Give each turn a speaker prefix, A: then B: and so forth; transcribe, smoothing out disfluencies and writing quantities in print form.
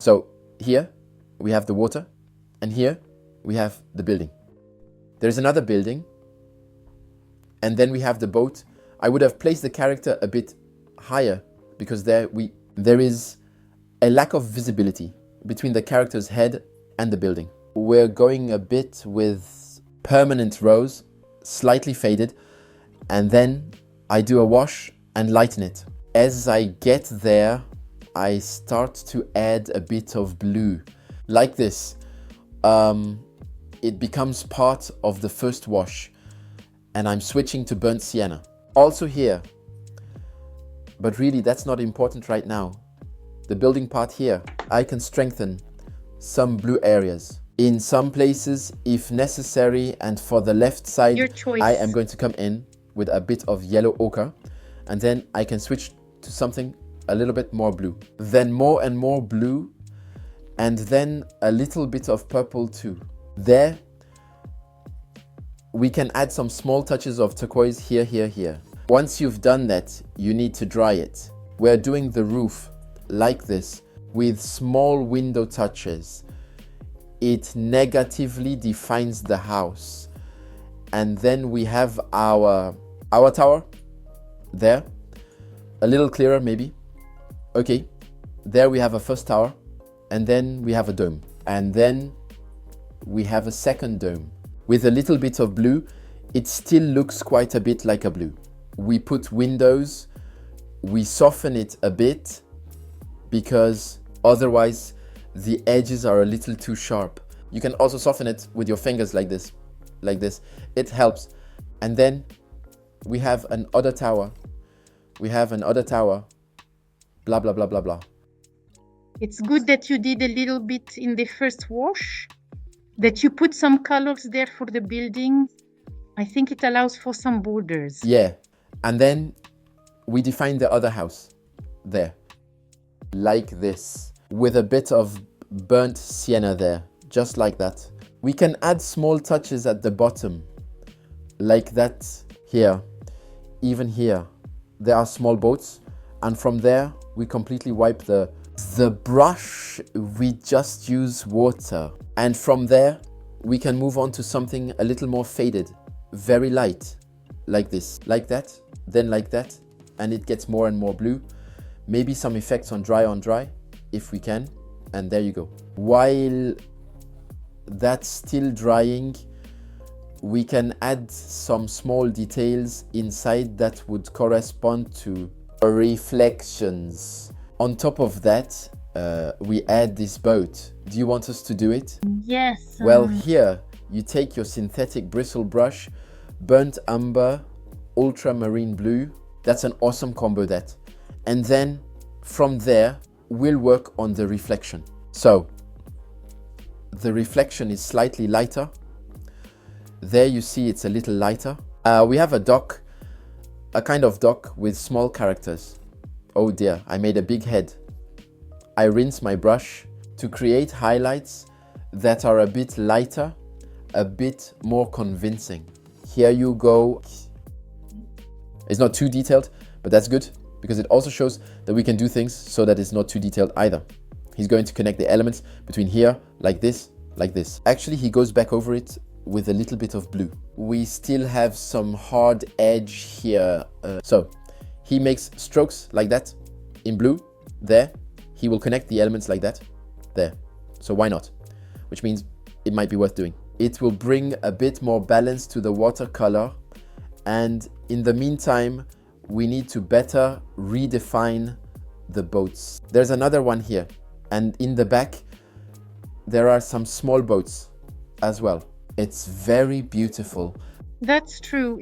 A: So here we have the water, and here we have the building. There's another building, and then we have the boat. I would have placed the character a bit higher because there is a lack of visibility between the character's head and the building. We're going a bit with permanent rose, slightly faded, and then I do a wash and lighten it. As I get there, I start to add a bit of blue, like this. It becomes part of the first wash, and I'm switching to burnt sienna. Also here, but really that's not important right now. The building part here, I can strengthen some blue areas. In some places, if necessary, and for the left side,
B: your choice.
A: I am going to come in with a bit of yellow ochre, and then I can switch to something a little bit more blue. Then more and more blue, and then a little bit of purple too. There, we can add some small touches of turquoise here, here, here. Once you've done that, you need to dry it. We're doing the roof like this with small window touches. It negatively defines the house. And then we have our tower there, a little clearer maybe. Okay, there we have a first tower, and then we have a dome. And then we have a second dome. With a little bit of blue, it still looks quite a bit like a blue. We put windows, we soften it a bit because otherwise the edges are a little too sharp. You can also soften it with your fingers like this. It helps. And then we have another tower. Blah, blah, blah, blah, blah.
B: It's good that you did a little bit in the first wash, that you put some colors there for the building. I think it allows for some borders.
A: Yeah. And then we define the other house there, like this, with a bit of burnt sienna there, just like that. We can add small touches at the bottom, like that here, even here. There are small boats, and from there, we completely wipe the brush. We just use water. And from there, we can move on to something a little more faded, very light, like this, like that, then like that, and it gets more and more blue. Maybe some effects on dry, if we can, and there you go. While that's still drying, we can add some small details inside that would correspond to reflections. On top of that, we add this boat. Do you want us to do it?
B: Yes.
A: Well, here you take your synthetic bristle brush, burnt umber, ultramarine blue. That's an awesome combo, that. And then from there, we'll work on the reflection. So the reflection is slightly lighter. There you see it's a little lighter. We have a dock, a kind of dock with small characters. Oh dear, I made a big head. I rinse my brush to create highlights that are a bit lighter, a bit more convincing. Here you go. It's not too detailed, but that's good because it also shows that we can do things so that it's not too detailed either. He's going to connect the elements between here, like this, like this. Actually, he goes back over it with a little bit of blue. We still have some hard edge here. So he makes strokes like that in blue there. He will connect the elements like that there. So why not? Which means it might be worth doing. It will bring a bit more balance to the watercolor. And in the meantime, we need to better redefine the boats. There's another one here. And in the back, there are some small boats as well. It's very beautiful.
B: That's true.